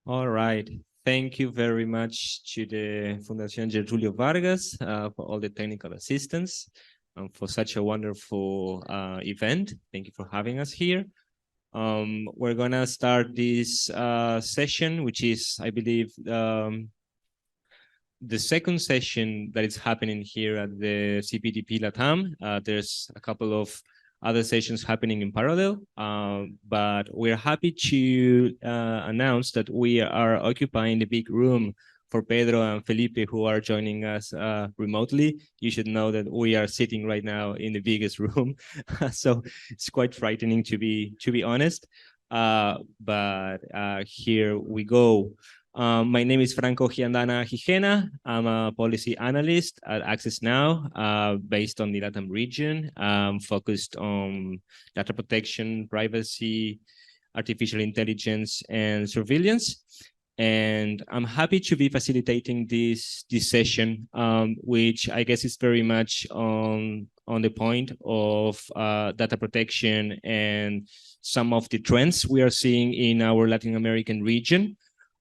All right. Thank you very much to the Fundación Getulio Vargas for all the technical assistance and for such a wonderful event. Thank you for having us here. We're gonna start this session, which is, I believe, the second session that is happening here at the CPDP Latam. There's a couple of other sessions happening in parallel, but we're happy to announce that we are occupying the big room for Pedro and Felipe, who are joining us remotely. You should know that we are sitting right now in the biggest room, so it's quite frightening to be honest. But here we go. My name is Franco Giandana Gijena. I'm a policy analyst at Access Now, based on the Latam region, focused on data protection, privacy, artificial intelligence, and surveillance. And I'm happy to be facilitating this session, which I guess is very much on the point of data protection and some of the trends we are seeing in our Latin American region.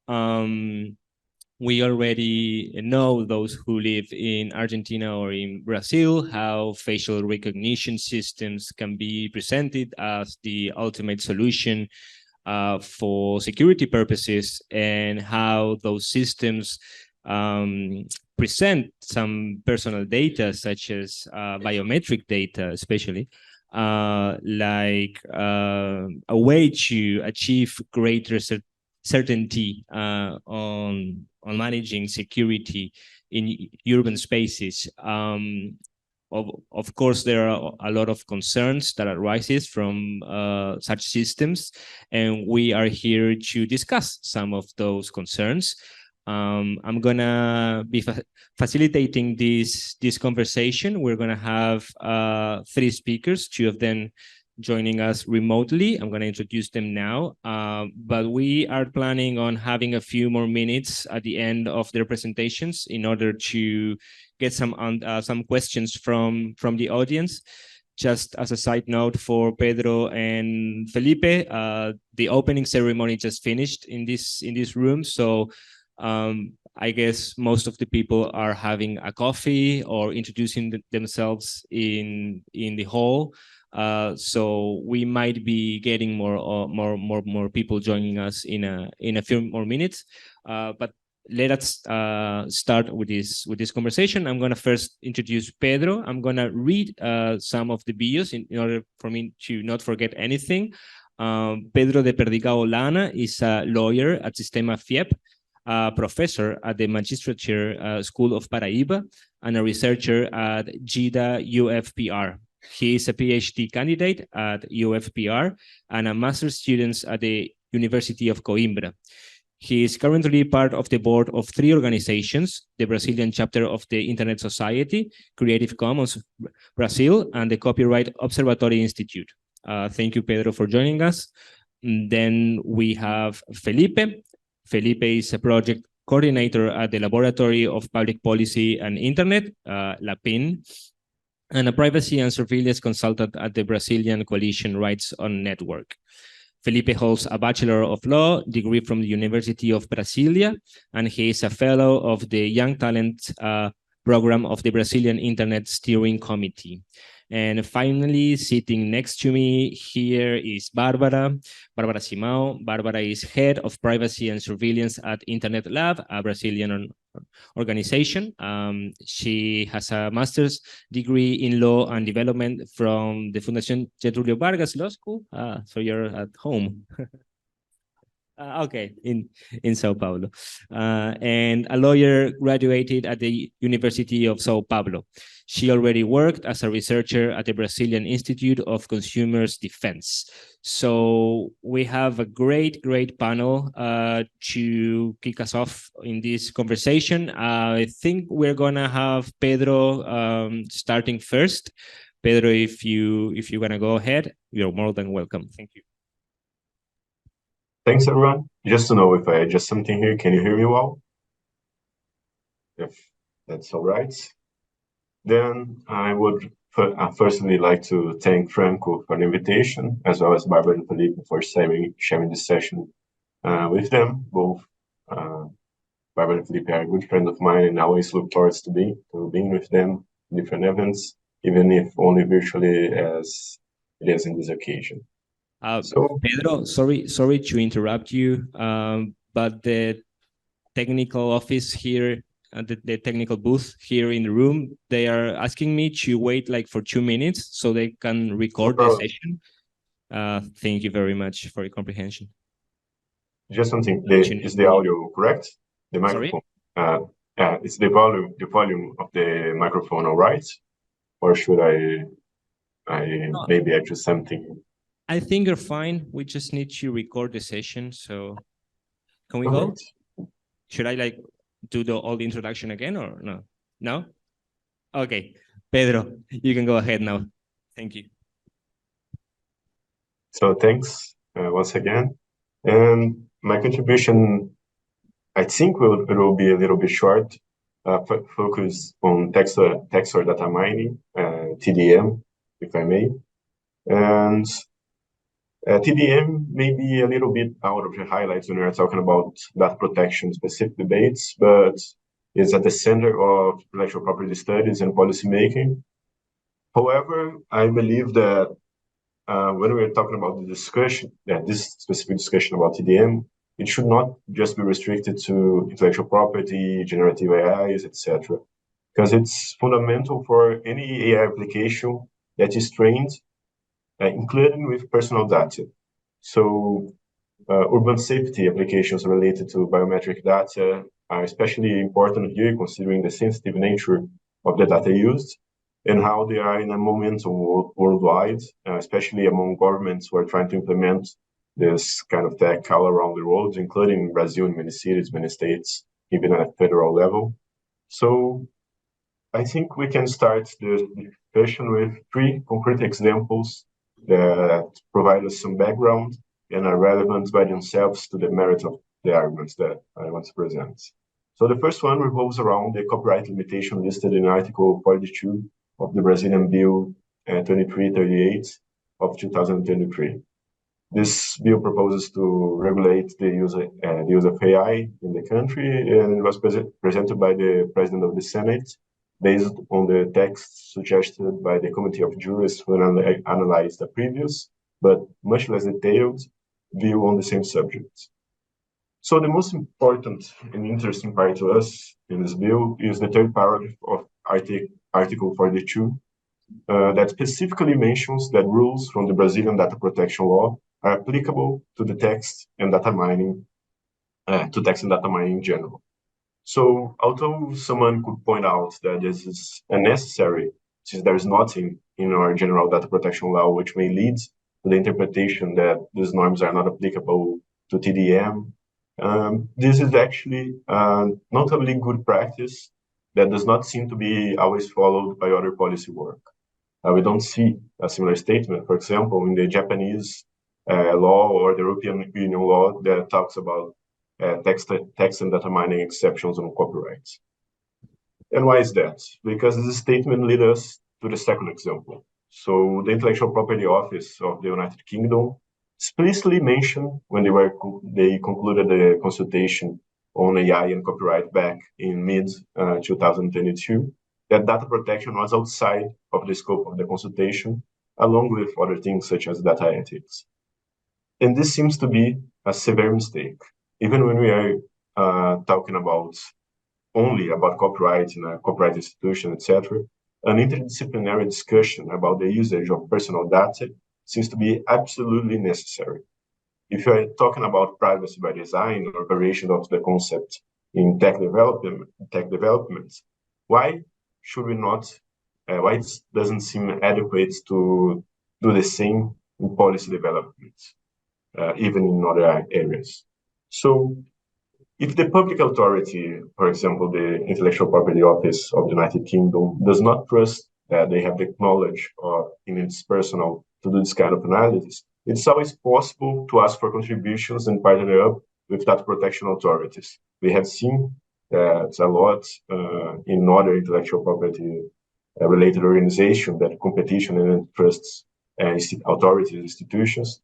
We already know, those who live in Argentina or in Brazil, how facial recognition systems can be presented as the ultimate solution for security purposes, and how those systems present some personal data, such as biometric data, especially, like a way to achieve greater certainty on managing security in urban spaces. Of course, there are a lot of concerns that arises from such systems, and we are here to discuss some of those concerns. I'm gonna be facilitating this conversation. We're gonna have 3 speakers, 2 of them joining us remotely. I'm going to introduce them now, but we are planning on having a few more minutes at the end of their presentations in order to get some questions from the audience. Just as a side note for Pedro and Felipe, the opening ceremony just finished in this room, so I guess most of the people are having a coffee or introducing themselves in the hall. So we might be getting more people joining us in a few more minutes. But let us start with this conversation. I'm gonna first introduce Pedro. I'm gonna read some of the bios in order for me to not forget anything. Pedro de Perdigao Lana is a lawyer at Sistema FIEP, a professor at the Magistrature School of Paraíba, and a researcher at GIDA UFPR. He is a PhD candidate at UFPR and a master's student at the University of Coimbra. He is currently part of the board of 3 organizations: the Brazilian chapter of the Internet Society, Creative Commons Brazil, and the Copyright Observatory Institute. Thank you, Pedro, for joining us. And then we have Felipe. Felipe is a project coordinator at the Laboratory of Public Policy and Internet, LAPIN, and a privacy and surveillance consultant at the Brazilian Coalition Rights on Network. Felipe holds a Bachelor of Law degree from the University of Brasilia, and he is a fellow of the Young Talent program of the Brazilian Internet Steering Committee. And finally, sitting next to me here is Barbara Simão. Barbara is head of privacy and surveillance at Internet Lab, a Brazilian organization. She has a master's degree in law and development from the Fundación Getulio Vargas Law School. So you're at home. Okay, in Sao Paulo. And a lawyer graduated at the University of Sao Paulo. She already worked as a researcher at the Brazilian Institute of Consumers Defense. So we have a great panel to kick us off in this conversation. I think we're gonna have Pedro starting first. Pedro, if you're gonna go ahead, you're more than welcome. Thank you. Thanks, everyone. Just to know, if I adjust something here, can you hear me well? If that's all right. Then I would firstly like to thank Franco for the invitation, as well as Barbara and Felipe for sharing this session with them, both Barbara and Felipe are a good friend of mine, and I always look forward to being with them in different events, even if only virtually as it is in this occasion. Pedro, sorry to interrupt you, but the technical office here, the technical booth here in the room, they are asking me to wait like for 2 minutes so they can record the session. Thank you very much for your comprehension. Just something, is the audio correct? The microphone. Is the volume of the microphone all right? Or should I maybe adjust something? I think you're fine. We just need to record the session. So can we go? Should I like do all the introduction again or no? No? Okay. Pedro, you can go ahead now. Thank you. So thanks once again. And my contribution, I think it will be a little bit short, focus on text or data mining, TDM, if I may. And TDM may be a little bit out of the highlights when we're talking about data protection specific debates, but is at the center of intellectual property studies and policy making. However, I believe that when we're talking about the discussion, this specific discussion about TDM, it should not just be restricted to intellectual property, generative AIs, etc., because it's fundamental for any AI application that is trained, including with personal data. So urban safety applications related to biometric data are especially important here, considering the sensitive nature of the data used and how they are in a momentum worldwide, especially among governments who are trying to implement this kind of tech all around the world, including Brazil in many cities, many states, even at federal level. So I think we can start the discussion with 3 concrete examples that provide us some background and are relevant by themselves to the merit of the arguments that I want to present. So the first one revolves around the copyright limitation listed in Article 42 of the Brazilian Bill 2338 of 2023. This bill proposes to regulate the use of AI in the country, and it was presented by the President of the Senate based on the text suggested by the Committee of Jurists who analyzed the previous, but much less detailed, view on the same subject. So the most important and interesting part to us in this bill is the third paragraph of Article 42, that specifically mentions that rules from the Brazilian data protection law are applicable to the text and data mining, in general. So although someone could point out that this is unnecessary, since there is nothing in our general data protection law which may lead to the interpretation that these norms are not applicable to TDM, this is actually notably good practice that does not seem to be always followed by other policy work. We don't see a similar statement, for example, in the Japanese law or the European Union law that talks about text and data mining exceptions on copyright. And why is that? Because this statement leads us to the second example. So the Intellectual Property Office of the United Kingdom explicitly mentioned when they concluded the consultation on AI and copyright back in mid-2022 that data protection was outside of the scope of the consultation, along with other things such as data ethics. And this seems to be a severe mistake. Even when we are talking only about copyright in a copyright institution, etc., an interdisciplinary discussion about the usage of personal data seems to be absolutely necessary. If you're talking about privacy by design or variation of the concept in tech development, why should we not, why it doesn't seem adequate to do the same in policy development, even in other areas? So if the public authority, for example, the Intellectual Property Office of the United Kingdom, does not trust that they have the knowledge or in its personnel to do this kind of analysis, it's always possible to ask for contributions and partner up with data protection authorities. We have seen that a lot in other intellectual property related organizations, that competition and trusts authorities, institutions,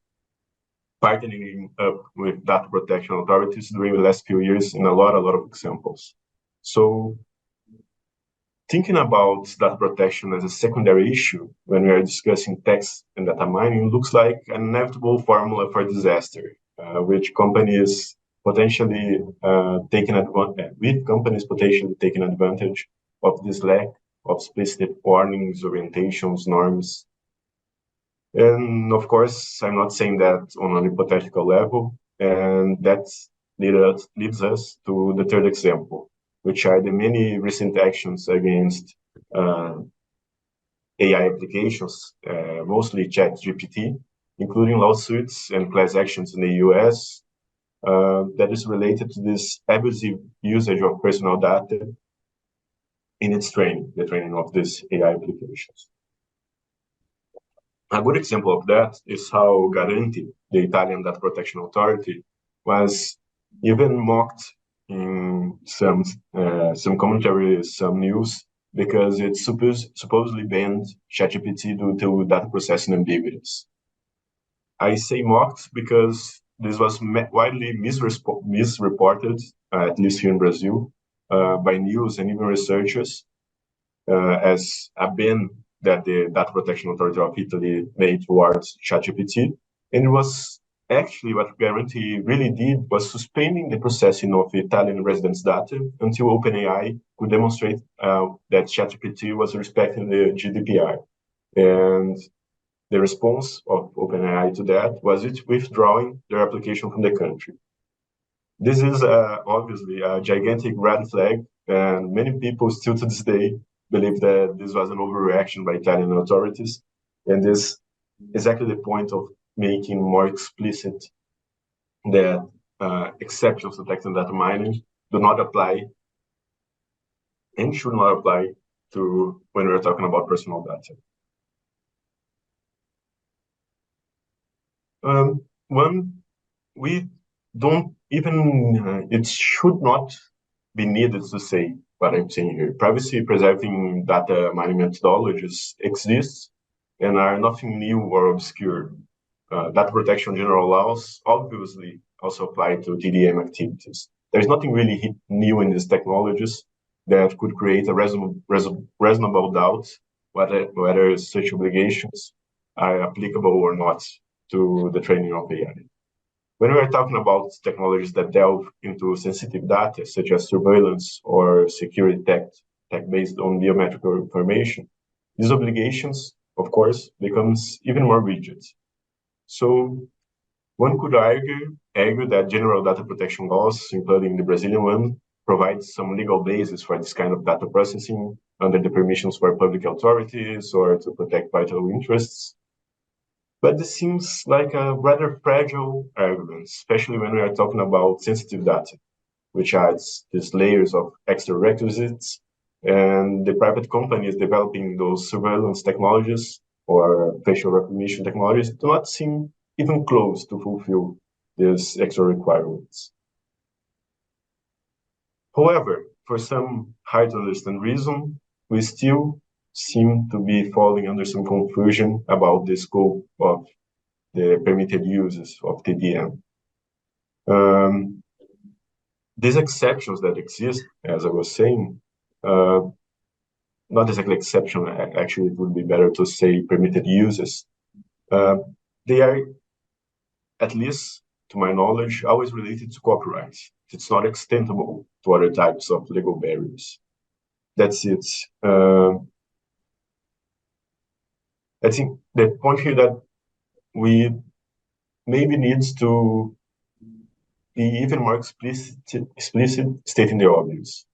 partnering up with data protection authorities during the last few years in a lot of examples. So thinking about data protection as a secondary issue when we are discussing text and data mining looks like an inevitable formula for disaster, which companies potentially taking advantage of this lack of explicit warnings, orientations, norms. And of course, I'm not saying that on an hypothetical level, and that leads us to the third example, which are the many recent actions against AI applications, mostly ChatGPT, including lawsuits and class actions in the US, that is related to this abusive usage of personal data in its training, the training of these AI applications. A good example of that is how Garanti, the Italian data protection authority, was even mocked in some commentaries, some news, because it supposedly banned ChatGPT due to data processing ambiguities. I say mocked because this was widely misreported, at least here in Brazil, by news and even researchers, as a ban that the Data Protection Authority of Italy made towards ChatGPT. And it was actually what Garanti really did was suspending the processing of Italian residents' data until OpenAI could demonstrate that ChatGPT was respecting the GDPR. And the response of OpenAI to that was it withdrawing their application from the country. This is obviously a gigantic red flag, and many people still to this day believe that this was an overreaction by Italian authorities. And this is exactly the point of making more explicit that exceptions to text and data mining do not apply and should not apply to when we're talking about personal data. We don't even, it should not be needed to say what I'm saying here. Privacy preserving data mining methodologies exist and are nothing new or obscure. Data protection general laws obviously also apply to TDM activities. There's nothing really new in these technologies that could create a reasonable doubt whether such obligations are applicable or not to the training of AI. When we are talking about technologies that delve into sensitive data, such as surveillance or security tech based on biometric information, these obligations, of course, becomes even more rigid. So one could argue that general data protection laws, including the Brazilian one, provide some legal basis for this kind of data processing under the permissions for public authorities or to protect vital interests. But this seems like a rather fragile argument, especially when we are talking about sensitive data, which adds these layers of extra requisites, and the private companies developing those surveillance technologies or facial recognition technologies do not seem even close to fulfill these extra requirements. However, for some hard to understand reason, we still seem to be falling under some confusion about the scope of the permitted uses of TDM. These exceptions that exist, as I was saying, not exactly exception, actually it would be better to say permitted uses. They are, at least to my knowledge, always related to copyright. It's not extendable to other types of legal barriers. That's it. I think the point here that we maybe needs to be even more explicit stating the obvious.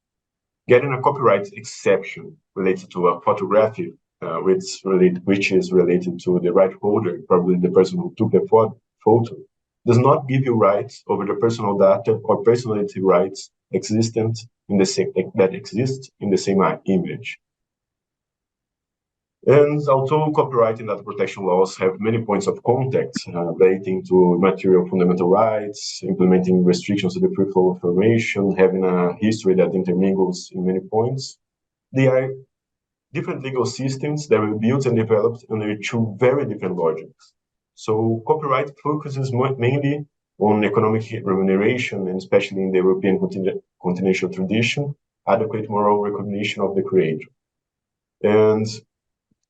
Getting a copyright exception related to a photography, which is related to the right holder, probably the person who took the photo, does not give you rights over the personal data or personality rights existent in the same that exist in the same image. And although copyright and data protection laws have many points of contact relating to material fundamental rights, implementing restrictions to the free flow of information, having a history that intermingles in many points, they are different legal systems that were built and developed under two very different logics. So copyright focuses mainly on economic remuneration, and especially in the European continental tradition, adequate moral recognition of the creator. And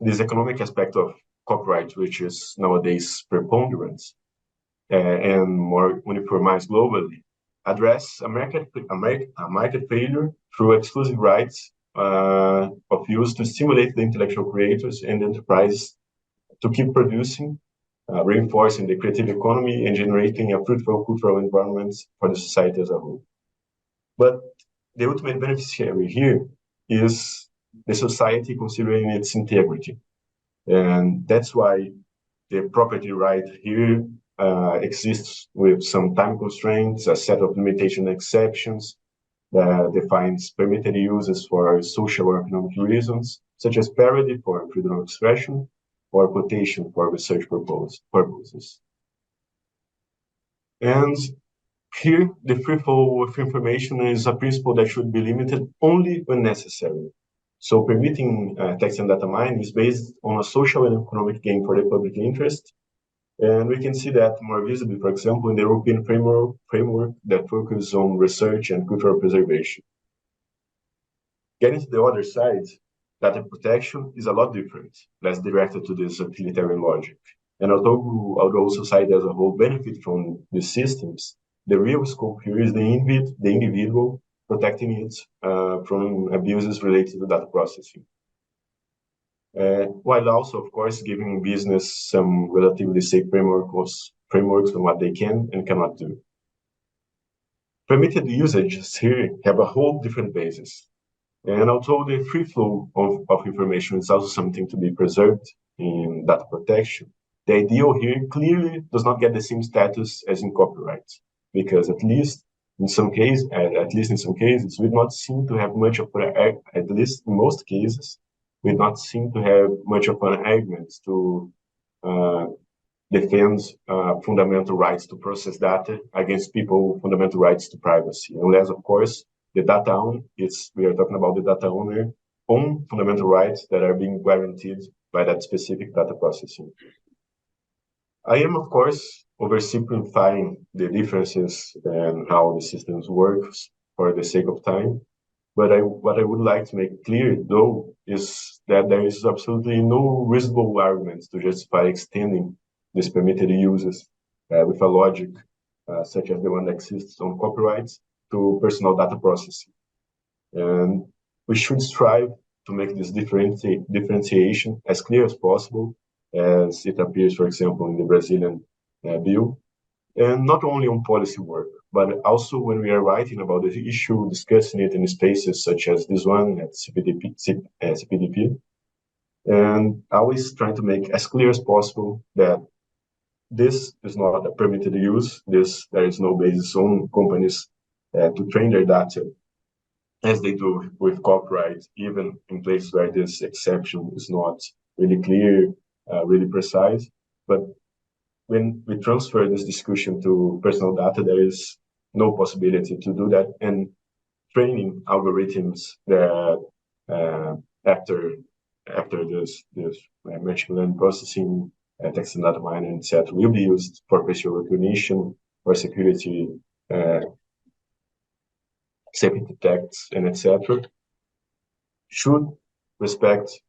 this economic aspect of copyright, which is nowadays preponderant and more uniformized globally, address a market failure through exclusive rights of use to stimulate the intellectual creators and enterprises to keep producing, reinforcing the creative economy and generating a fruitful cultural environment for the society as a whole. But the ultimate beneficiary here is the society considering its integrity. And that's why the property right here exists with some time constraints, a set of limitation exceptions that defines permitted uses for social or economic reasons, such as parody for freedom of expression or quotation for research purposes. And here, the free flow of information is a principle that should be limited only when necessary. So permitting text and data mining is based on a social and economic gain for the public interest. And we can see that more visibly, for example, in the European framework that focuses on research and cultural preservation. Getting to the other side, data protection is a lot different, less directed to this utilitarian logic. And although society as a whole benefits from these systems, the real scope here is the individual protecting it from abuses related to data processing. While also, of course, giving business some relatively safe frameworks on what they can and cannot do. Permitted usages here have a whole different basis. And although the free flow of information is also something to be preserved in data protection, the ideal here clearly does not get the same status as in copyright, because at least in some cases, we not seem to have much of at least in most cases, we not seem to have much of an argument to defend fundamental rights to process data against people's fundamental rights to privacy, unless, of course, the data owner, we are talking about the data owner own fundamental rights that are being guaranteed by that specific data processing. I am, of course, oversimplifying the differences and how the systems work for the sake of time. But what I would like to make clear, though, is that there is absolutely no reasonable argument to justify extending these permitted uses with a logic such as the one that exists on copyrights to personal data processing. And we should strive to make this differentiation as clear as possible, as it appears, for example, in the Brazilian bill, and not only on policy work, but also when we are writing about the issue, discussing it in spaces such as this one at CPDP, and always trying to make as clear as possible that this is not a permitted use. There is no basis on companies to train their data as they do with copyright, even in places where this exception is not really clear, really precise. But when we transfer this discussion to personal data, there is no possibility to do that. And training algorithms that after this machine learning processing, text and data mining, etc., will be used for facial recognition, for security, safety checks, and etc., should respect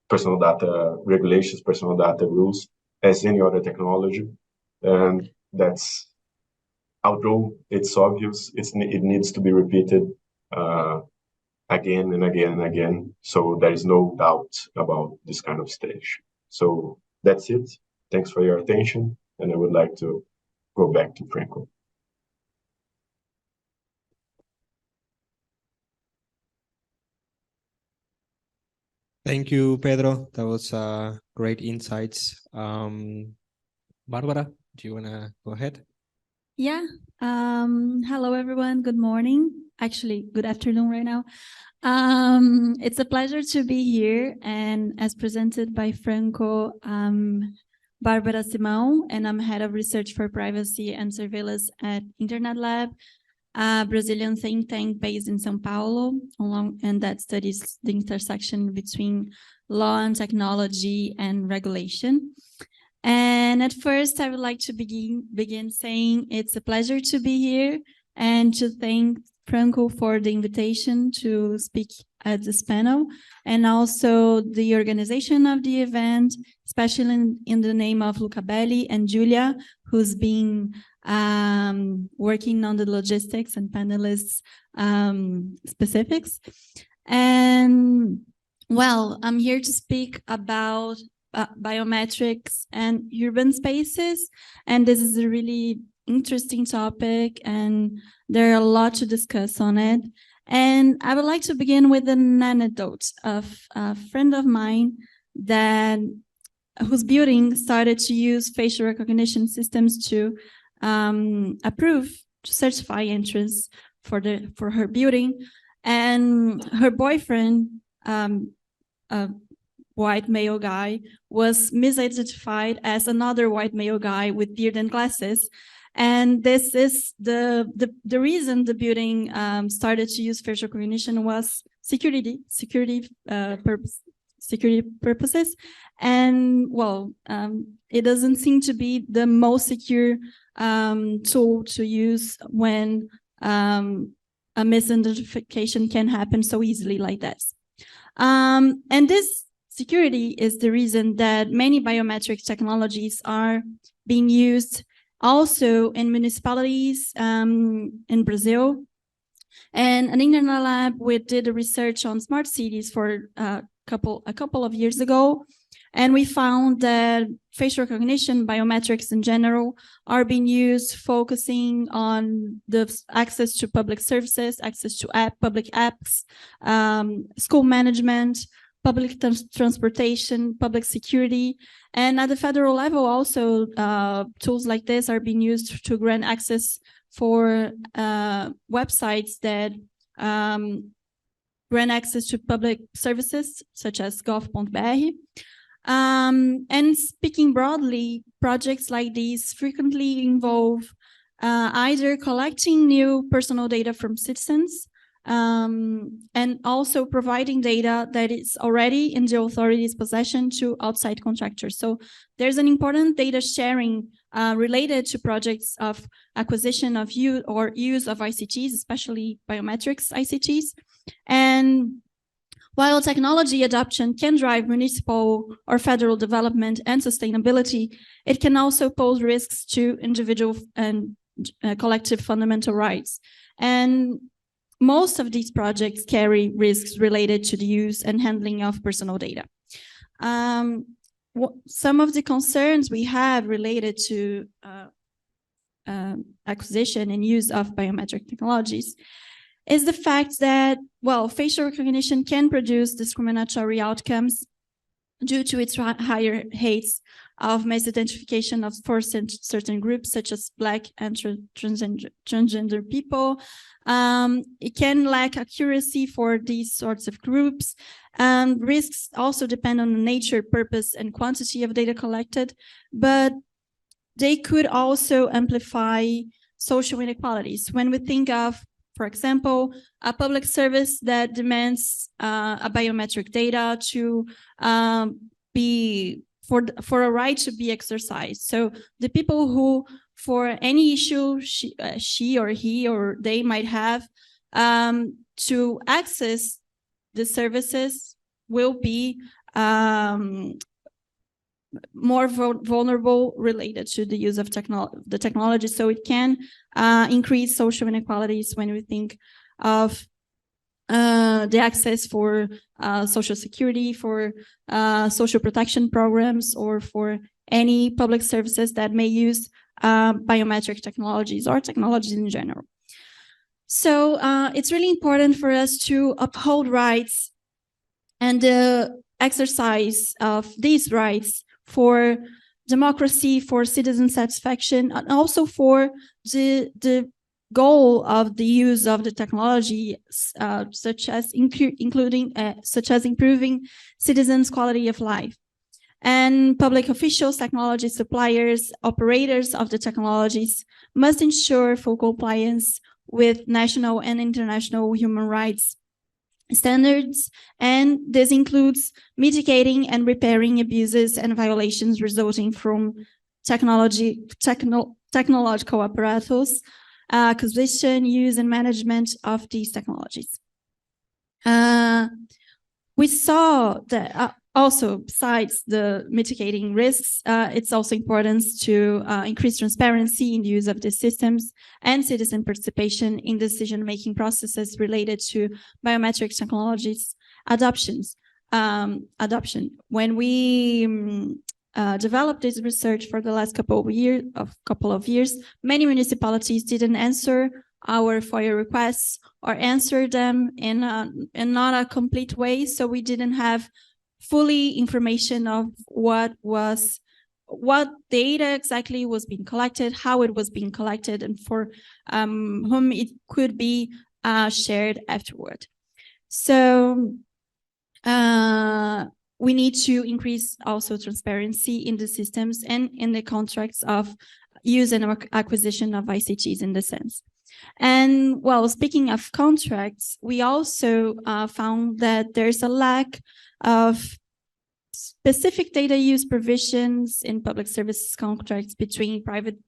personal data regulations, personal data rules, as any other technology. And that's, although it's obvious, it needs to be repeated again and again and again. So there is no doubt about this kind of stage. So that's it. Thanks for your attention. And I would like to go back to Franco. Thank you, Pedro. That was great insights. Barbara, do you want to go ahead? Yeah. Hello, everyone. Good morning. Actually, good afternoon right now. It's a pleasure to be here. And as presented by Franco, Barbara Simão, and I'm head of research for privacy and surveillance at Internet Lab, a Brazilian think tank based in São Paulo, and that studies the intersection between law and technology and regulation. And at first, I would like to begin saying it's a pleasure to be here and to thank Franco for the invitation to speak at this panel, and also the organization of the event, especially in the name of Luca Belli and Julia, who's been working on the logistics and panelists specifics. And well, I'm here to speak about biometrics and urban spaces, and this is a really interesting topic, and there are a lot to discuss on it. And I would like to begin with an anecdote of a friend of mine whose building started to use facial recognition systems to certify entrance for her building, and her boyfriend, a white male guy, was misidentified as another white male guy with beard and glasses. And this is the reason the building started to use facial recognition was security purposes. And well, it doesn't seem to be the most secure tool to use when a misidentification can happen so easily like this. And this security is the reason that many biometric technologies are being used also in municipalities in Brazil. And an internal lab, we did a research on smart cities for a couple of years ago, and we found that facial recognition, biometrics in general, are being used focusing on the access to public services, access to public apps, school management, public transportation, public security. And at the federal level also, tools like this are being used to grant access for websites that grant access to public services, such as gov.br. And speaking broadly, projects like these frequently involve either collecting new personal data from citizens, and also providing data that is already in the authority's possession to outside contractors. So there's an important data sharing related to projects of acquisition of use of ICTs, especially biometrics ICTs. And while technology adoption can drive municipal or federal development and sustainability, it can also pose risks to individual and collective fundamental rights. And most of these projects carry risks related to the use and handling of personal data. Some of the concerns we have related to acquisition and use of biometric technologies is the fact that, well, facial recognition can produce discriminatory outcomes due to its higher rates of misidentification for certain groups, such as Black and transgender people. It can lack accuracy for these sorts of groups. Risks also depend on the nature, purpose, and quantity of data collected, but they could also amplify social inequalities. When we think of, for example, a public service that demands a biometric data to for a right to be exercised. So the people who, for any issue she or he or they might have to access the services will be more vulnerable related to the use of the technology. So it can increase social inequalities when we think of the access for social security, for social protection programs, or for any public services that may use biometric technologies or technologies in general. So it's really important for us to uphold rights and the exercise of these rights for democracy, for citizen satisfaction, and also for the goal of the use of the technology, such as improving citizens' quality of life. And public officials, technology suppliers, operators of the technologies must ensure full compliance with national and international human rights standards, and this includes mitigating and repairing abuses and violations resulting from technological apparatus, acquisition, use, and management of these technologies. We saw that also, besides the mitigating risks, it's also important to increase transparency in the use of these systems and citizen participation in decision-making processes related to biometric technologies adoption. When we developed this research for the last couple of years, many municipalities didn't answer our FOIA requests or answer them in not a complete way, so we didn't have fully information of what data exactly was being collected, how it was being collected, and for whom it could be shared afterward. So we need to increase also transparency in the systems and in the contracts of use and acquisition of ICTs in the sense. And well, speaking of contracts, we also found that there's a lack of specific data use provisions in public services contracts between private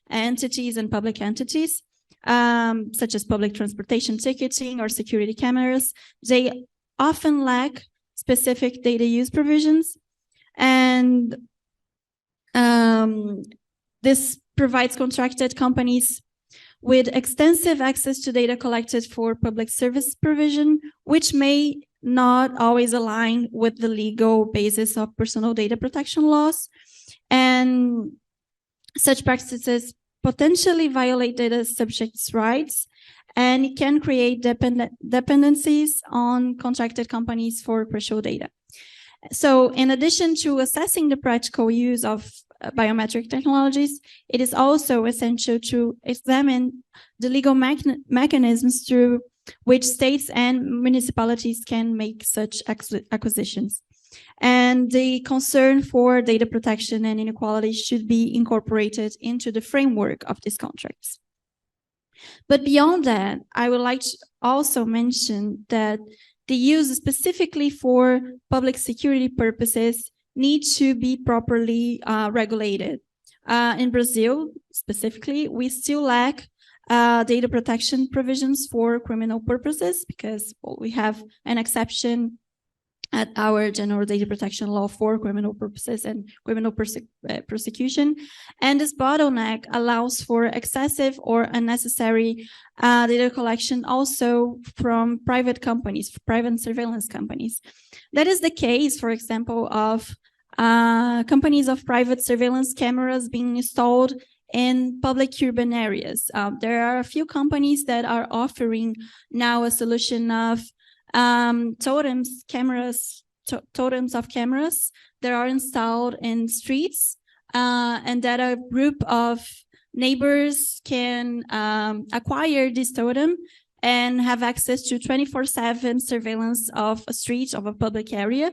entities and public entities, such as public transportation ticketing or security cameras. They often lack specific data use provisions, and this provides contracted companies with extensive access to data collected for public service provision, which may not always align with the legal basis of personal data protection laws. And such practices potentially violate data subjects' rights, and it can create dependencies on contracted companies for crucial data. So in addition to assessing the practical use of biometric technologies, it is also essential to examine the legal mechanisms through which states and municipalities can make such acquisitions. And the concern for data protection and inequality should be incorporated into the framework of these contracts. But beyond that, I would like to also mention that the use specifically for public security purposes need to be properly regulated. In Brazil, specifically, we still lack data protection provisions for criminal purposes because we have an exception at our general data protection law for criminal purposes and criminal prosecution. And this bottleneck allows for excessive or unnecessary data collection also from private companies, private surveillance companies. That is the case, for example, of companies of private surveillance cameras being installed in public urban areas. There are a few companies that are offering now a solution of totems of cameras that are installed in streets, and that a group of neighbors can acquire this totem and have access to 24/7 surveillance of a street, of a public area.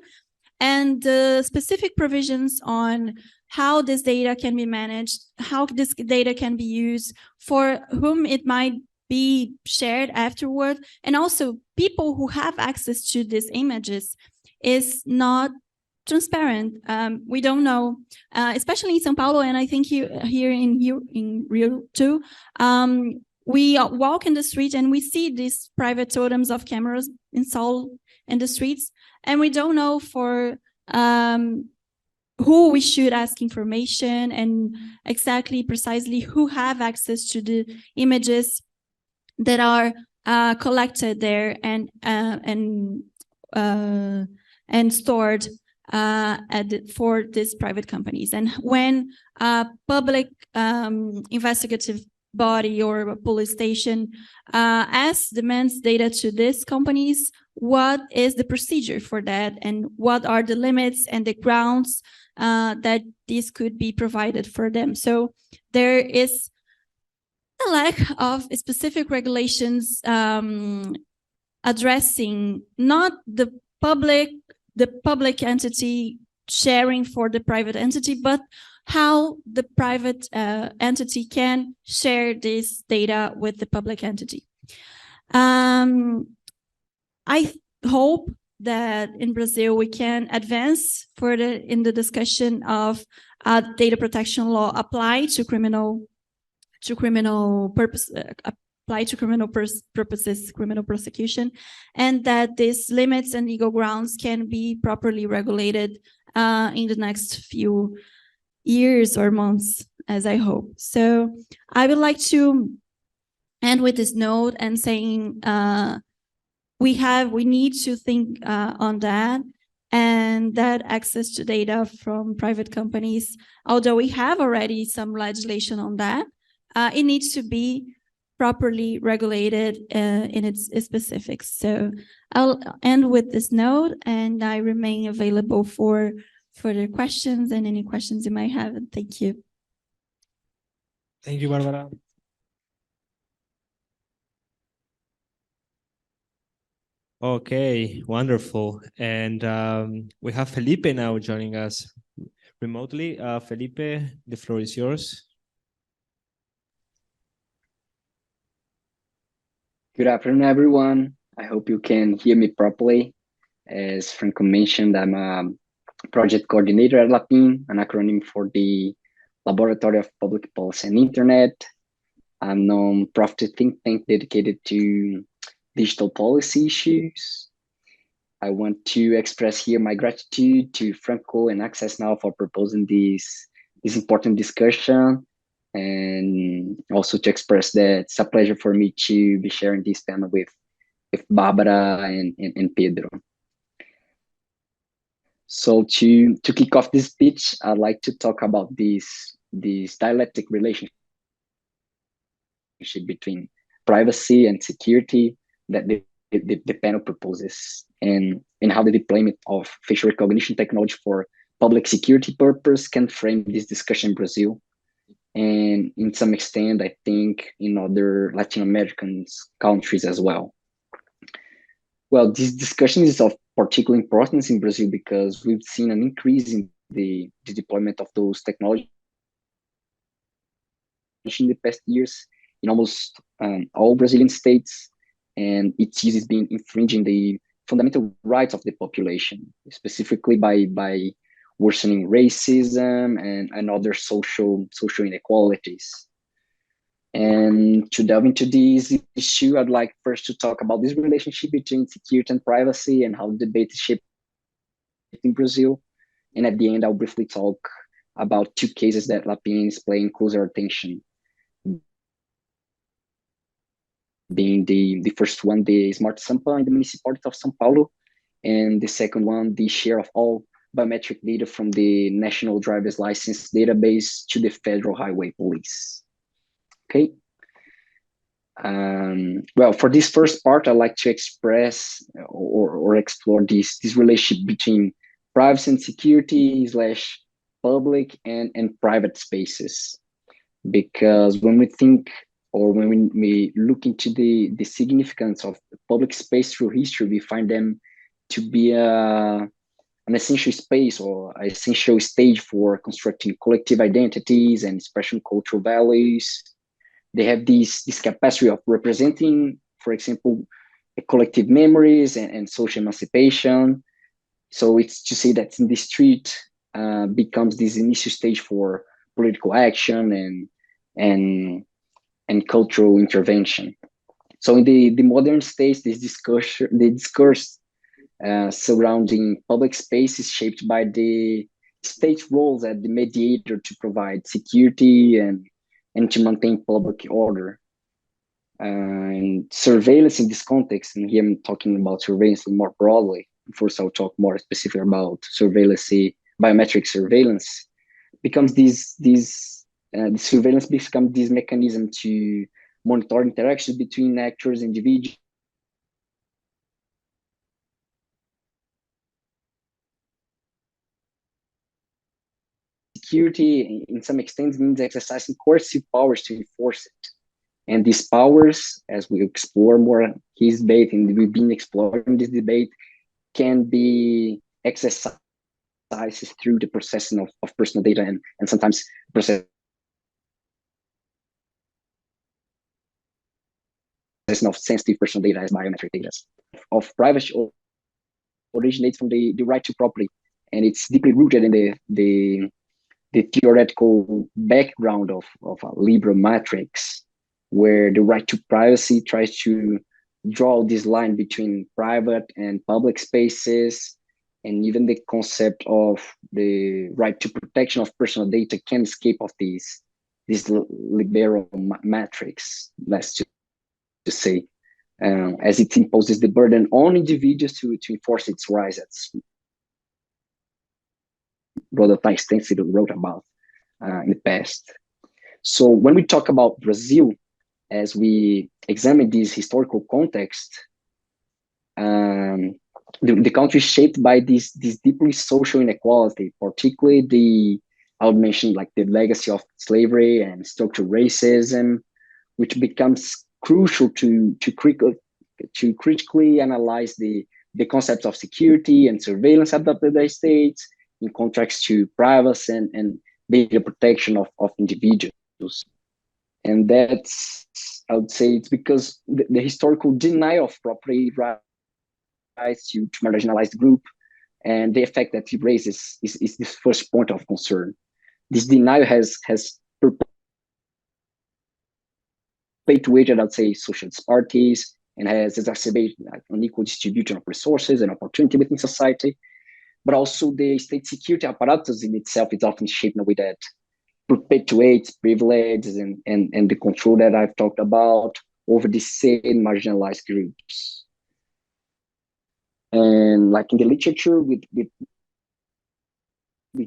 And the specific provisions on how this data can be managed, how this data can be used, for whom it might be shared afterward, and also people who have access to these images is not transparent. We don't know, especially in São Paulo, and I think here in Rio too. We walk in the street and we see these private totems of cameras installed in the streets, and we don't know for who we should ask information and exactly, precisely who have access to the images that are collected there and stored for these private companies. And when a public investigative body or a police station demands data to these companies, what is the procedure for that, and what are the limits and the grounds that this could be provided for them? So there is a lack of specific regulations addressing not the public entity sharing for the private entity, but how the private entity can share this data with the public entity. I hope that in Brazil we can advance further in the discussion of data protection law applied to criminal purposes, criminal prosecution, and that these limits and legal grounds can be properly regulated in the next few years or months, as I hope. So I would like to end with this note and saying we need to think on that, and that access to data from private companies, although we have already some legislation on that, it needs to be properly regulated in its specifics. So I'll end with this note, and I remain available for further questions and any questions you might have. And thank you. Thank you, Barbara. Okay, wonderful. And we have Felipe now joining us remotely. Felipe, the floor is yours. Good afternoon, everyone. I hope you can hear me properly. As Franco mentioned, I'm a project coordinator at Latam, an acronym for the Laboratory of Public Policy and Internet, a non-profit think tank dedicated to digital policy issues. I want to express here my gratitude to Franco and Access Now for proposing this important discussion, and also to express that it's a pleasure for me to be sharing this panel with Barbara and Pedro. So to kick off this speech, I'd like to talk about this dialectic relationship between privacy and security that the panel proposes, and how the deployment of facial recognition technology for public security purpose can frame this discussion in Brazil, and in some extent, I think, in other Latin-American countries as well. Well, this discussion is of particular importance in Brazil because we've seen an increase in the deployment of those technologies in the past years in almost all Brazilian states, and its use is being infringing the fundamental rights of the population, specifically by worsening racism and other social inequalities. And to delve into this issue, I'd like first to talk about this relationship between security and privacy and how the debate is shaped in Brazil. And at the end, I'll briefly talk about two cases that Latam is paying closer attention. Being the first one, the Smart Sampa in the municipality of São Paulo, and the second one, the share of all biometric data from the National Driver's License database to the Federal Highway Police. Okay. Well, for this first part, I'd like to express or explore this relationship between privacy and security / public and private spaces. Because when we think, or when we look into the significance of public space through history, we find them to be an essential space or an essential stage for constructing collective identities and expression cultural values. They have this capacity of representing, for example, collective memories and social emancipation. So it's to say that in the street becomes this initial stage for political action and cultural intervention. So in the modern states, the discourse surrounding public space is shaped by the state's roles as the mediator to provide security and to maintain public order. And surveillance in this context, and here I'm talking about surveillance more broadly. First, I'll talk more specifically about surveillance, biometric surveillance, becomes the surveillance becomes this mechanism to monitor interactions between actors, individuals, security, in some extent, means exercising coercive powers to enforce it. And these powers, as we explore more his debate, and we've been exploring this debate, can be exercised through the processing of personal data and sometimes processing processing of sensitive personal data as biometric data. Of privacy originates from the right to property, and it's deeply rooted in the theoretical background of liberal matrix, where the right to privacy tries to draw this line between private and public spaces, and even the concept of the right to protection of personal data can escape of this liberal matrix, let's to say, as it imposes the burden on individuals to enforce its rights, as Brother extensively wrote about in the past. So when we talk about Brazil, as we examine this historical context, the country is shaped by this deeply social inequality, particularly I would mention like the legacy of slavery and structural racism, which becomes crucial to critically analyze the concepts of security and surveillance adopted by states in contrast to privacy and data protection of individuals. And that's, I would say, it's because the historical denial of property rights to marginalized group and the effect that it raises is this first point of concern. This denial has perpetuated, I'd say, social disparities and has exacerbated unequal distribution of resources and opportunity within society. But also the state security apparatus in itself is often shaped in a way that perpetuates privileges and the control that I've talked about over the same marginalized groups. And like in the literature, we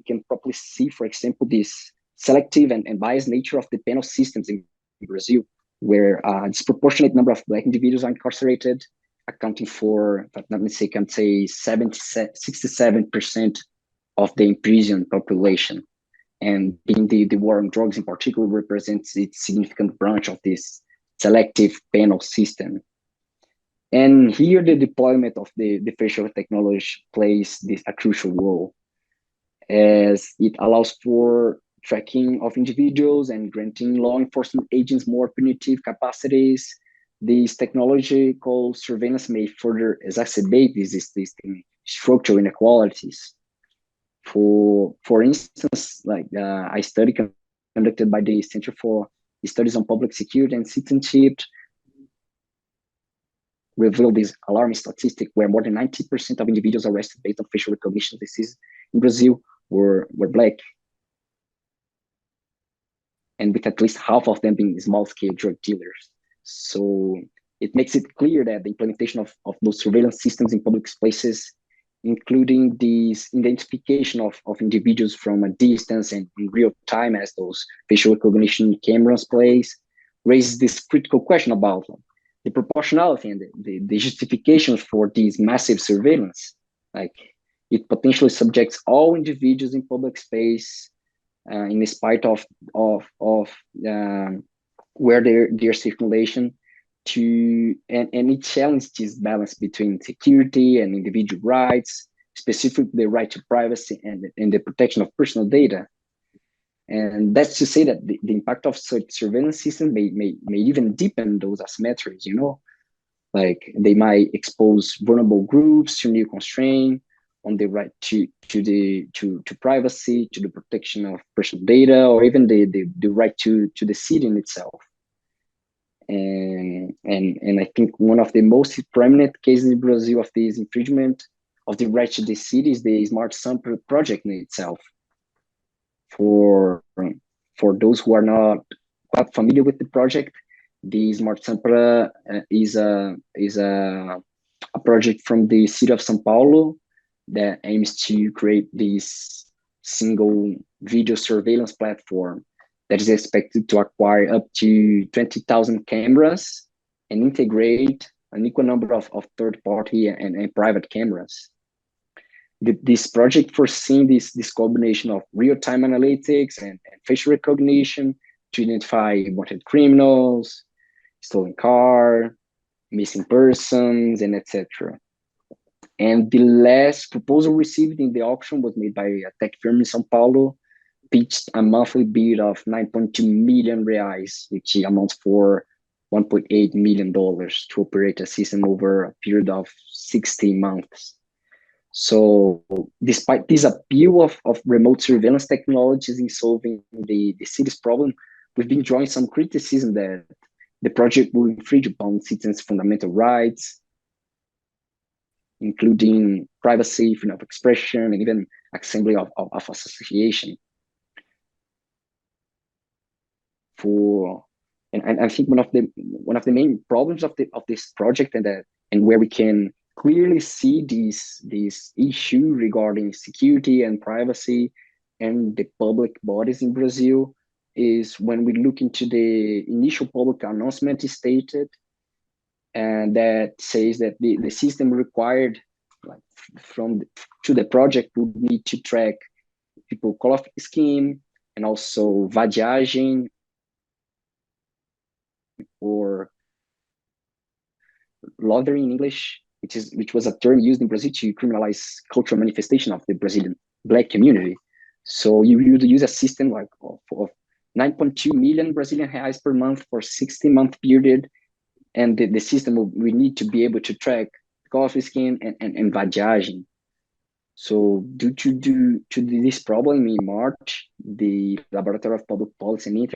can probably see, for example, this selective and biased nature of the penal systems in Brazil, where a disproportionate number of Black individuals are incarcerated, accounting for, if I'm not mistaken, I'd say 67% of the imprisoned population. And being the war on drugs in particular represents a significant branch of this selective penal system. And here the deployment of the facial technology plays a crucial role, as it allows for tracking of individuals and granting law enforcement agents more punitive capacities. This technological surveillance may further exacerbate these structural inequalities. For instance, like a study conducted by the Center for Studies on Public Security and Citizenship revealed this alarming statistic where more than 90% of individuals arrested based on facial recognition disease in Brazil were Black, and with at least half of them being small-scale drug dealers. So it makes it clear that the implementation of those surveillance systems in public spaces, including this identification of individuals from a distance and in real time as those facial recognition cameras plays, raises this critical question about the proportionality and the justifications for these massive surveillance. Like, it potentially subjects all individuals in public space in spite of where their circulation to, and it challenges this balance between security and individual rights, specifically the right to privacy and the protection of personal data. And that's to say that the impact of such surveillance systems may even deepen those asymmetries, you know, like they might expose vulnerable groups to new constraints on the right to privacy, to the protection of personal data, or even the right to the city in itself. And I think one of the most prominent cases in Brazil of this infringement of the right to the city is the Smart Sample project in itself. For those who are not quite familiar with the project, the Smart Sample is a project from the city of São Paulo that aims to create this single video surveillance platform that is expected to acquire up to 20,000 cameras and integrate an equal number of third-party and private cameras. This project foresees this combination of real-time analytics and facial recognition to identify wanted criminals, stolen car, missing persons, and etc. And the last proposal received in the auction was made by a tech firm in São Paulo, pitched a monthly bid of 9.2 million reais, which amounts for $1.8 million to operate a system over a period of 16 months. So despite this appeal of remote surveillance technologies in solving the city's problem, we've been drawing some criticism that the project will infringe upon citizens' fundamental rights, including privacy, freedom of expression, and even assembly of association. And I think one of the main problems of this project and where we can clearly see this issue regarding security and privacy and the public bodies in Brazil is when we look into the initial public announcement stated, and that says that the system required to the project would need to track people call-off scheme and also vadiagem, or laundering in English, which was a term used in Brazil to criminalize cultural manifestation of the Brazilian Black community. So you would use a system like of 9.2 million Brazilian reais per month for 16-month period, and the system will need to be able to track coffee skin and vadiagem. So due to this problem in March, the Laboratory of Public Policy and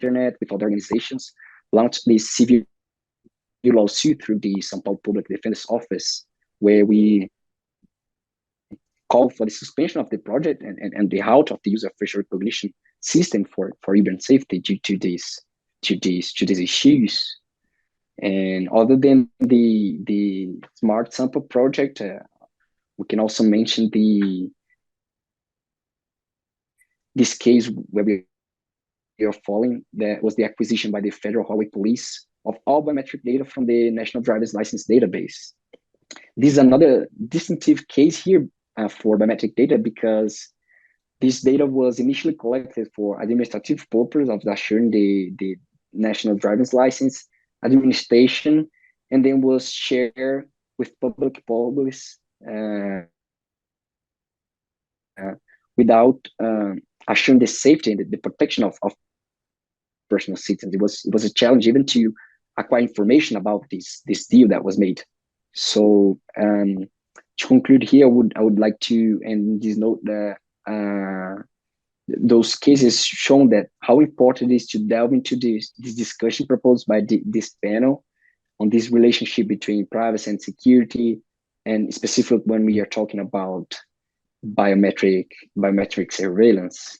Internet with other organizations launched this civil lawsuit through the São Paulo Public Defender's Office, where we call for the suspension of the project and the halt of the use of facial recognition system for urban safety due to these issues. And other than the smart sample project, we can also mention this case where we are following, that was the acquisition by the Federal Highway Police of all biometric data from the National Driver's License Database. This is another distinctive case here for biometric data, because this data was initially collected for administrative purposes of assuring the National Driver's License administration, and then was shared with public police without assuring the safety and the protection of personal citizens. It was a challenge even to acquire information about this deal that was made. So to conclude here, I would like to end this note that those cases shown that how important it is to delve into this discussion proposed by this panel on this relationship between privacy and security, and specifically when we are talking about biometric surveillance.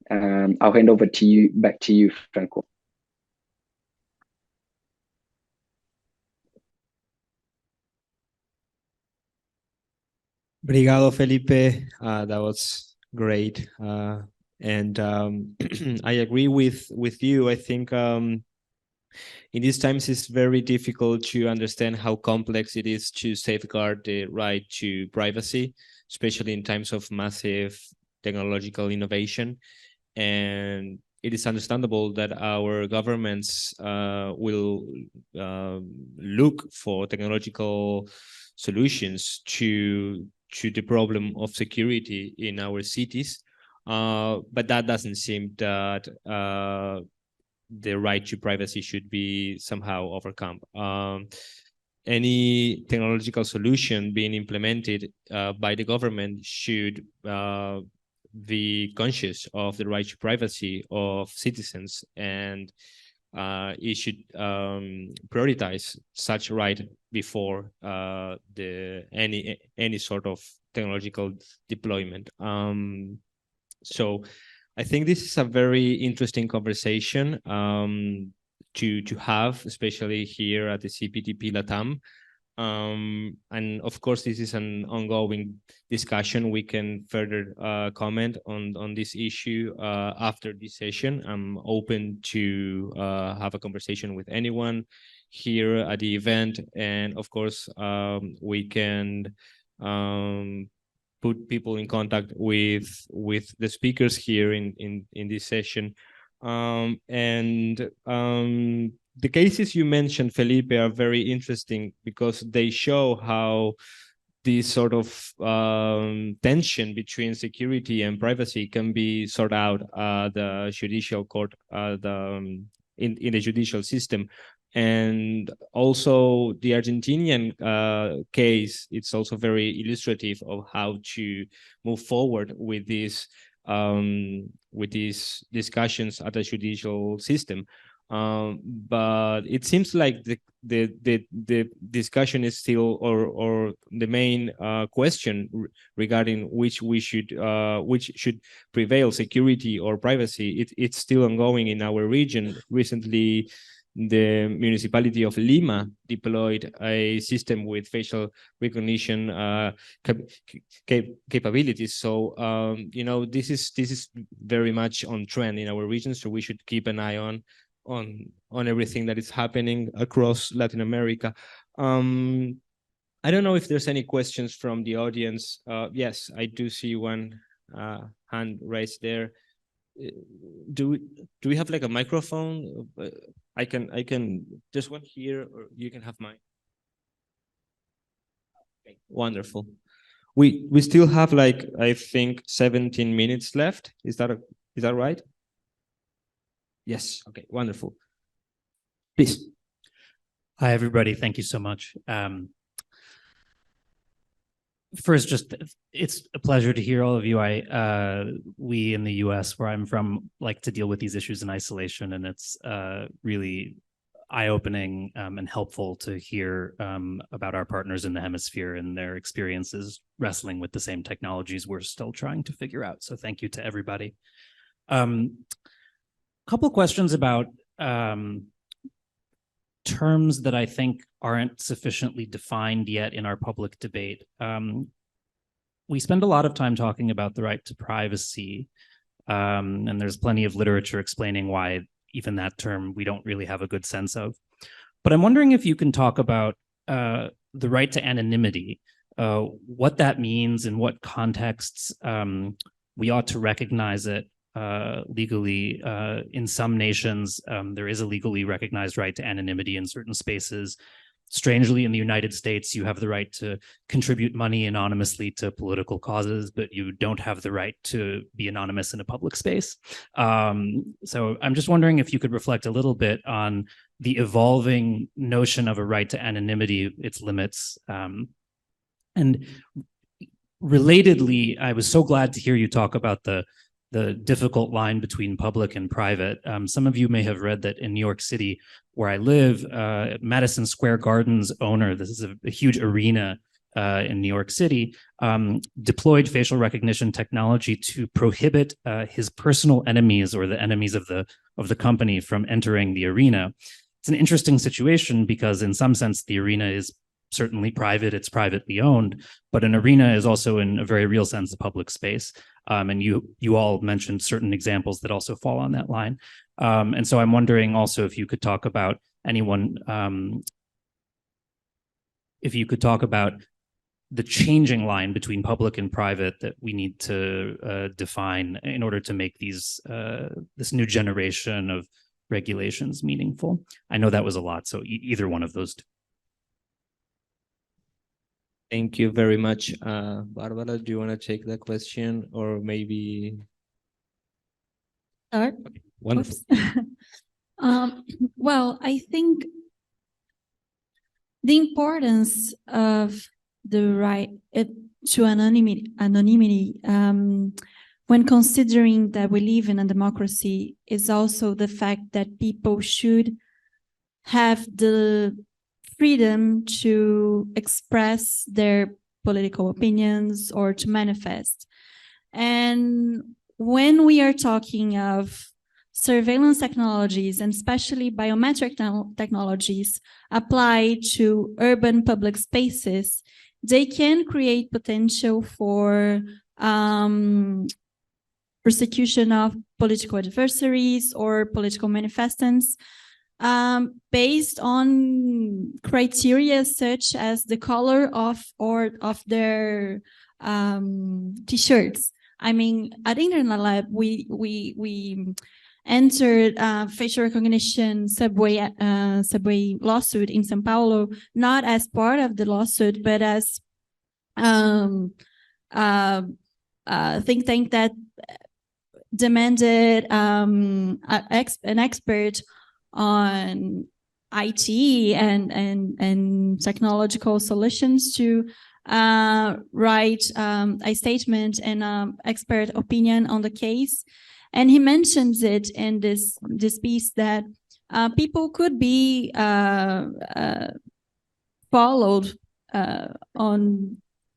I'll hand over back to you, Franco. Obrigado, Felipe. That was great. And I agree with you. I think in these times it's very difficult to understand how complex it is to safeguard the right to privacy, especially in times of massive technological innovation. And it is understandable that our governments will look for technological solutions to the problem of security in our cities. But that doesn't seem that the right to privacy should be somehow overcome. Any technological solution being implemented by the government should be conscious of the right to privacy of citizens, and it should prioritize such right before any sort of technological deployment. So I think this is a very interesting conversation to have, especially here at the CPDP Latam. And of course, this is an ongoing discussion. We can further comment on this issue after this session. I'm open to have a conversation with anyone here at the event. And of course, we can put people in contact with the speakers here in this session. The cases you mentioned, Felipe, are very interesting because they show how this sort of tension between security and privacy can be sorted out the judicial court, the in the judicial system. And also the Argentinian case, it's also very illustrative of how to move forward with these discussions at the judicial system. But it seems like the discussion is still, or the main question regarding which should prevail, security or privacy. It's still ongoing in our region. Recently, the municipality of Lima deployed a system with facial recognition capabilities. So this is very much on trend in our region. So we should keep an eye on everything that is happening across Latin America. I don't know if there's any questions from the audience. Yes, I do see one hand raised there. Do we have like a microphone? I can just one here, or you can have mine. Okay, wonderful. We still have like, I think 17 minutes left. Is that right? Yes. Okay, wonderful. Please. Hi, everybody. Thank you so much. First, just it's a pleasure to hear all of you. We in the US, where I'm from, like to deal with these issues in isolation, and it's really eye-opening and helpful to hear about our partners in the hemisphere and their experiences wrestling with the same technologies we're still trying to figure out. So thank you to everybody. Couple questions about terms that I think aren't sufficiently defined yet in our public debate. We spend a lot of time talking about the right to privacy, and there's plenty of literature explaining why even that term we don't really have a good sense of. But I'm wondering if you can talk about the right to anonymity, what that means, in what contexts we ought to recognize it legally. In some nations, there is a legally recognized right to anonymity in certain spaces. Strangely, in the United States, you have the right to contribute money anonymously to political causes, but you don't have the right to be anonymous in a public space. So I'm just wondering if you could reflect a little bit on the evolving notion of a right to anonymity, its limits. And relatedly, I was so glad to hear you talk about the difficult line between public and private. Some of you may have read that in New York City, where I live, Madison Square Garden's owner, this is a huge arena in New York City, deployed facial recognition technology to prohibit his personal enemies, or the enemies of the company, from entering the arena. It's an interesting situation because in some sense, the arena is certainly private, it's privately owned, but an arena is also in a very real sense a public space. And you all mentioned certain examples that also fall on that line. And so I'm wondering also if you could talk about if you could talk about the changing line between public and private that we need to define in order to make this new generation of regulations meaningful. I know that was a lot, so either one of those two. Thank you very much. Barbara, do you want to take that question, or maybe? Start. Okay, wonderful. Well, I think the importance of the right to anonymity when considering that we live in a democracy is also the fact that people should have the freedom to express their political opinions or to manifest. And when we are talking of surveillance technologies, and especially biometric technologies applied to urban public spaces, they can create potential for persecution of political adversaries or political manifestants, based on criteria such as the color of their t-shirts. I mean, at Internet Lab, we entered facial recognition subway lawsuit in São Paulo, not as part of the lawsuit, but as think tank that demanded an expert on IT and technological solutions to write a statement and expert opinion on the case. And he mentions it in this piece that people could be followed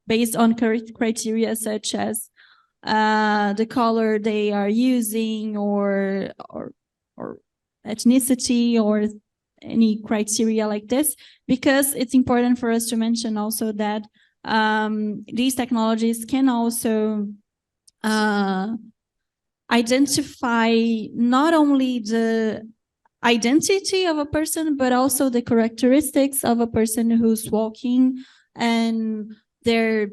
based on criteria such as the color they are using or ethnicity or any criteria like this, because it's important for us to mention also that these technologies can also identify not only the identity of a person, but also the characteristics of a person who's walking, and they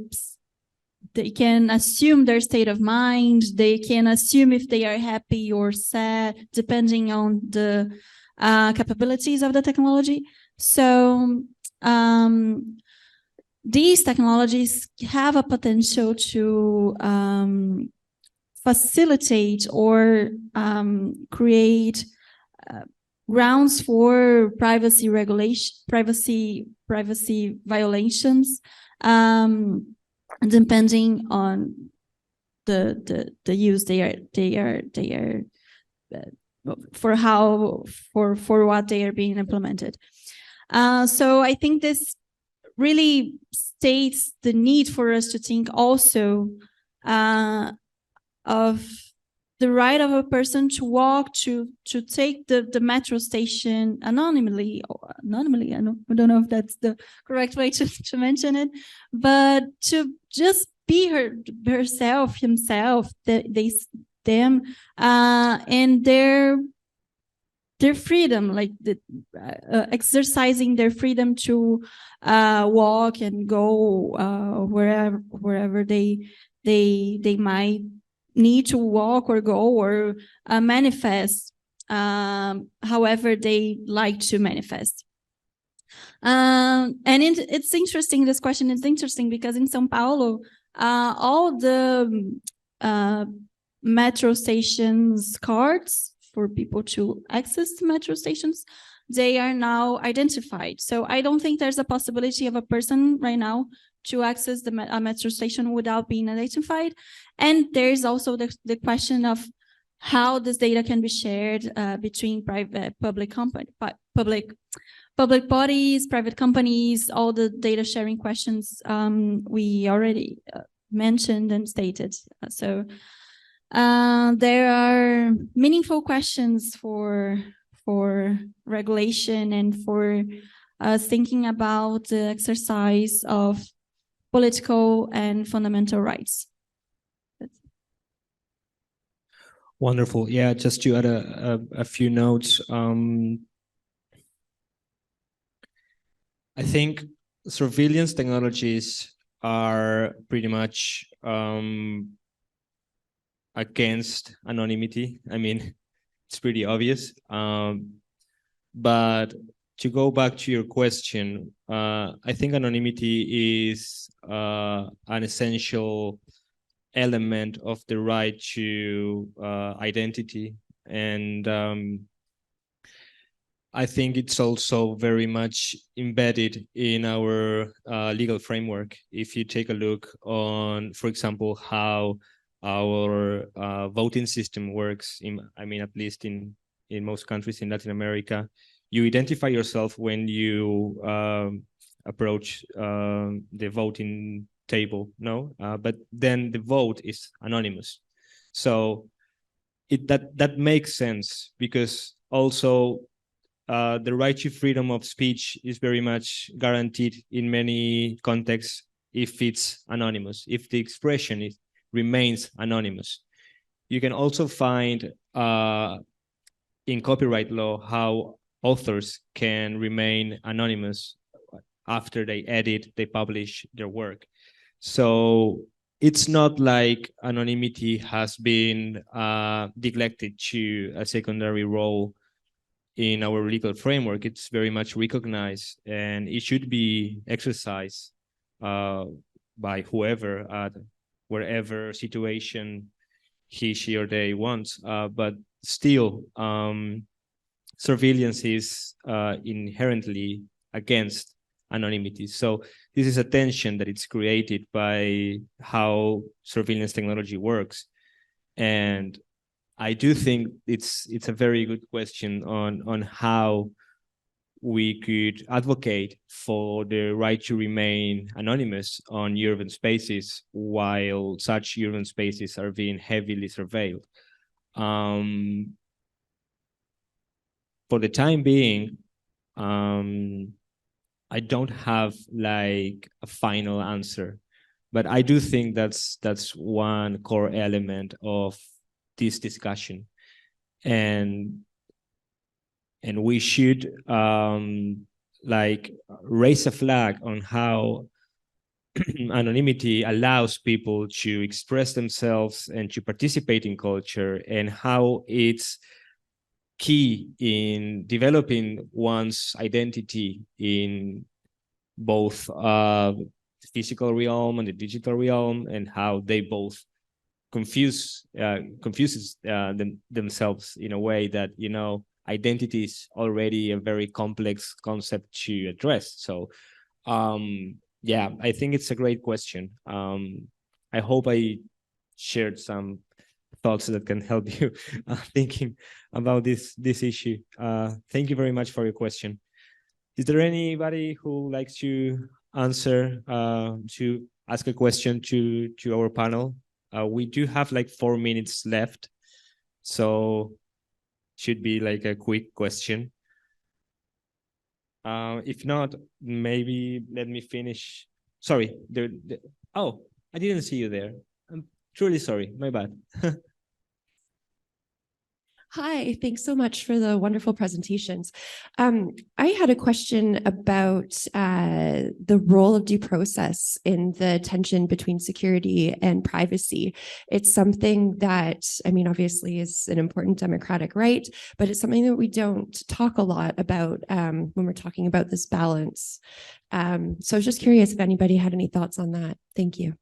can assume their state of mind. They can assume if they are happy or sad, depending on the capabilities of the technology. So these technologies have a potential to facilitate or create grounds for privacy regulation, privacy violations, depending on the use they are for what they are being implemented. So I think this really states the need for us to think also of the right of a person to walk, to take the metro station anonymously. I don't know if that's the correct way to mention it, but to just be herself, himself, them, and their freedom, like exercising their freedom to walk and go wherever they might need to walk or go or manifest however they like to manifest. And it's interesting, this question is interesting because in São Paulo, all the metro stations cards for people to access the metro stations, they are now identified. So I don't think there's a possibility of a person right now to access a metro station without being identified. And there's also the question of how this data can be shared between public bodies, private companies, all the data sharing questions we already mentioned and stated. So there are meaningful questions for regulation and for thinking about the exercise of political and fundamental rights. Wonderful. Yeah, just to add a few notes. I think surveillance technologies are pretty much against anonymity. I mean, it's pretty obvious. But to go back to your question, I think anonymity is an essential element of the right to identity. And I think it's also very much embedded in our legal framework. If you take a look on, for example, how our voting system works, at least in most countries in Latin America, you identify yourself when you approach the voting table, no? But then the vote is anonymous. So that makes sense, because also the right to freedom of speech is very much guaranteed in many contexts if it's anonymous, if the expression remains anonymous. You can also find in copyright law how authors can remain anonymous after they edit, they publish their work. So it's not like anonymity has been neglected to a secondary role in our legal framework. It's very much recognized, and it should be exercised by whoever at wherever situation he, she, or they wants. But still, surveillance is inherently against anonymity. So this is a tension that it's created by how surveillance technology works. And I do think it's a very good question on how we could advocate for the right to remain anonymous on urban spaces while such urban spaces are being heavily surveilled. For the time being, I don't have like a final answer, but I do think that's one core element of this discussion, and we should like raise a flag on how anonymity allows people to express themselves and to participate in culture, and how it's key in developing one's identity in both the physical realm and the digital realm, and how they both confuses themselves in a way that, you know, identity is already a very complex concept to address. So yeah, I think it's a great question. I hope I shared some thoughts that can help you thinking about this issue. Thank you very much for your question. Is there anybody who likes to answer, to ask a question to our panel? We do have like 4 minutes left, so should be like a quick question. If not, maybe let me finish. Sorry, oh, I didn't see you there. I'm truly sorry, my bad. Hi, thanks so much for the wonderful presentations. I had a question about the role of due process in the tension between security and privacy. It's something that, I mean, obviously is an important democratic right, but it's something that we don't talk a lot about when we're talking about this balance. So I was just curious if anybody had any thoughts on that. Thank you.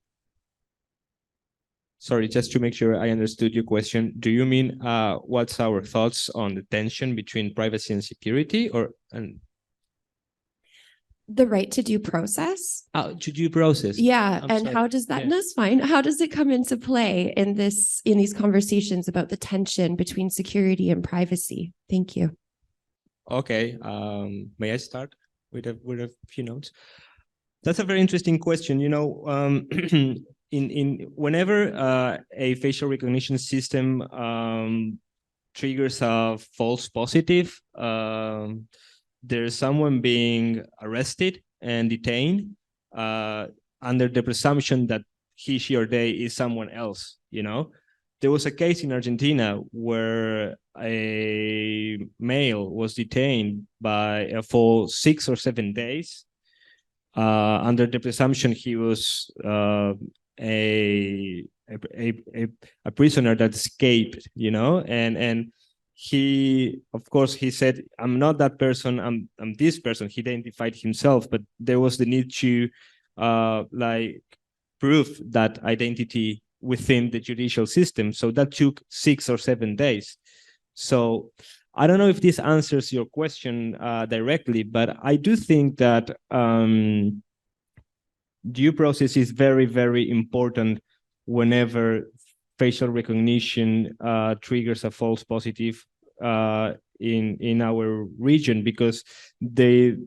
Sorry, just to make sure I understood your question, do you mean what's our thoughts on the tension between privacy and security, or the right to due process? To due process. Yeah, I'm and sorry. how does that? Yeah. That's fine. How does it come into play in these conversations about the tension between security and privacy? Thank you. Okay, may I start with a few notes? That's a very interesting question. You know, in whenever a facial recognition system triggers a false positive, there's someone being arrested and detained under the presumption that he, she, or they is someone else. You know, there was a case in Argentina where a male was detained for 6 or 7 days under the presumption he was a prisoner that escaped, you know, and he, of course, he said, I'm not that person, I'm this person. He identified himself, but there was the need to like prove that identity within the judicial system. So that took 6 or 7 days. So I don't know if this answers your question directly, but I do think that due process is very, very important whenever facial recognition triggers a false positive in our region, because the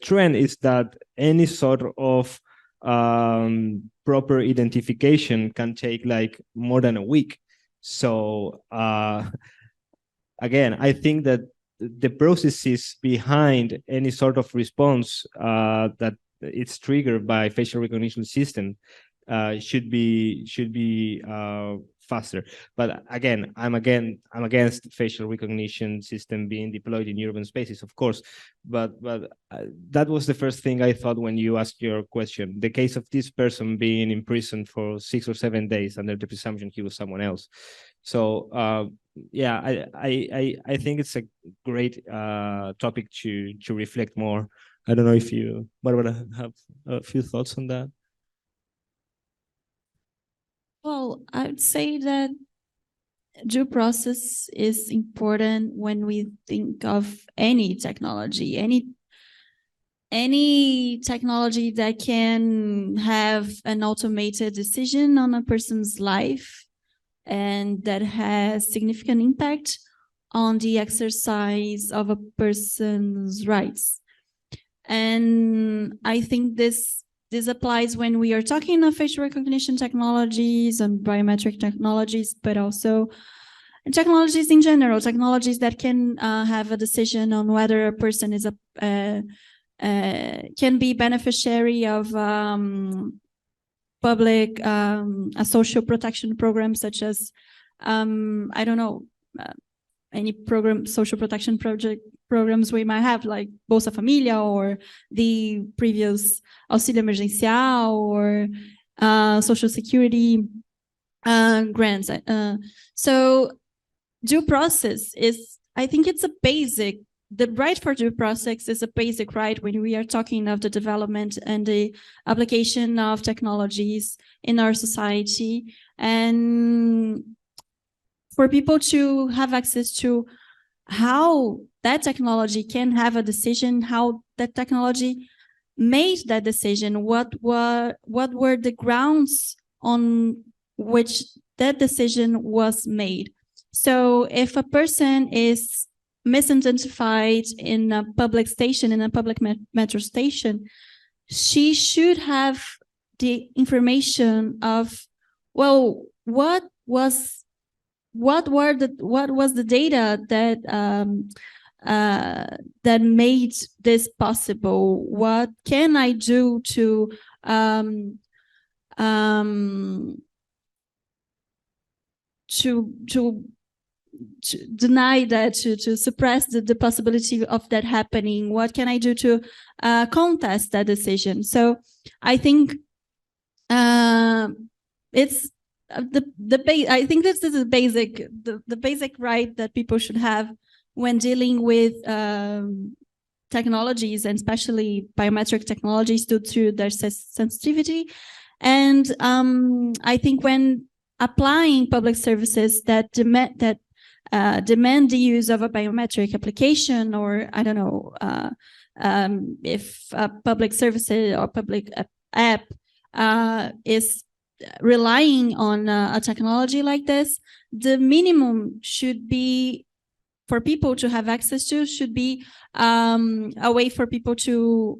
trend is that any sort of proper identification can take like more than a week. So again, I think that the processes behind any sort of response that it's triggered by facial recognition system should be faster. But again, I'm against facial recognition system being deployed in urban spaces, of course. But that was the first thing I thought when you asked your question. The case of this person being in prison for 6 or 7 days under the presumption he was someone else. So yeah, I think it's a great topic to reflect more. I don't know if you would have a few thoughts on that. Well, I would say that due process is important when we think of any technology, any technology that can have an automated decision on a person's life and that has significant impact on the exercise of a person's rights. And I think this applies when we are talking of facial recognition technologies and biometric technologies, but also technologies in general, technologies that can have a decision on whether a person is can be beneficiary of public, a social protection program such as, I don't know, any program, social protection programs we might have, like Bolsa Família or the previous Auxílio Emergencial or Social Security grants. So due process is, I think it's a basic, the right for due process is a basic right when we are talking of the development and the application of technologies in our society, and for people to have access to how that technology can have a decision, how that technology made that decision, what were the grounds on which that decision was made. So if a person is misidentified in a public station, in a public metro station, she should have the information of, well, what was the data that made this possible? What can I do to deny that, to suppress the possibility of that happening? What can I do to contest that decision? So I think it's I think this is the basic right that people should have when dealing with technologies, and especially biometric technologies, due to their sensitivity. And I think when applying public services that demand the use of a biometric application, or I don't know, if a public service or public app is relying on a technology like this, the minimum should be for people to have access to should be a way for people to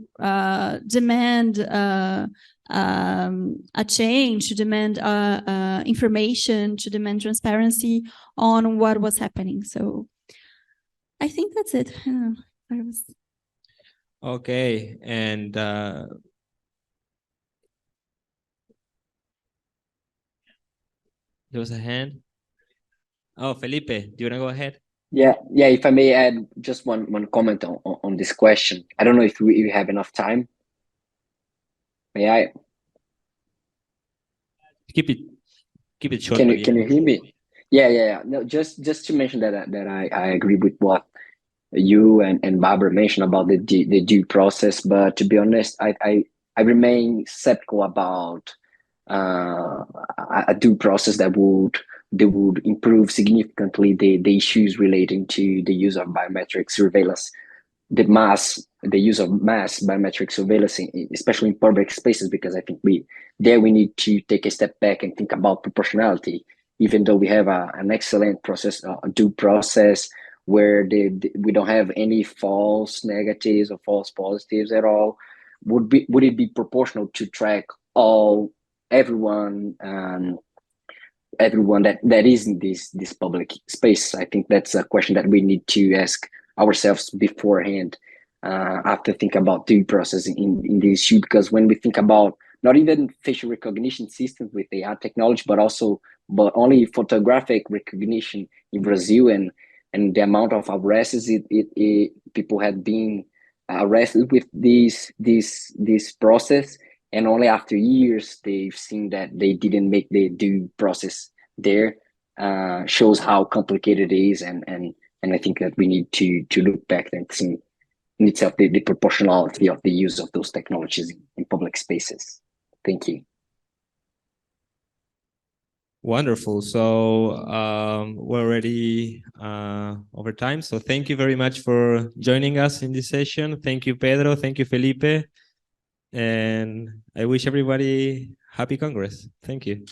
demand a change, to demand information, to demand transparency on what was happening. So I think that's it. Okay, and there was a hand. Oh, Felipe, do you want to go ahead? Yeah. If I may add just one comment on this question. I don't know if we have enough time. May I? Keep it short. Can you hear me? Yeah. No, just to mention that I agree with what you and Barbara mentioned about the due process. But to be honest, I remain skeptical about a due process that would improve significantly the issues relating to the use of biometric surveillance, the use of mass biometric surveillance, especially in public spaces, because I think we need to take a step back and think about proportionality. Even though we have an excellent process, a due process, where we don't have any false negatives or false positives at all, would it be proportional to track everyone that is in this public space? I think that's a question that we need to ask ourselves beforehand, after thinking about due process in this issue. Because when we think about not even facial recognition systems with AI technology, but only photographic recognition in Brazil, and the amount of arrests people had been arrested with this process, and only after years they've seen that they didn't make the due process there, shows how complicated it is, and I think that we need to look back and see in itself the proportionality of the use of those technologies in public spaces. Thank you. Wonderful. So we're already over time. So thank you very much for joining us in this session. Thank you, Pedro. Thank you, Felipe. And I wish everybody happy Congress. Thank you.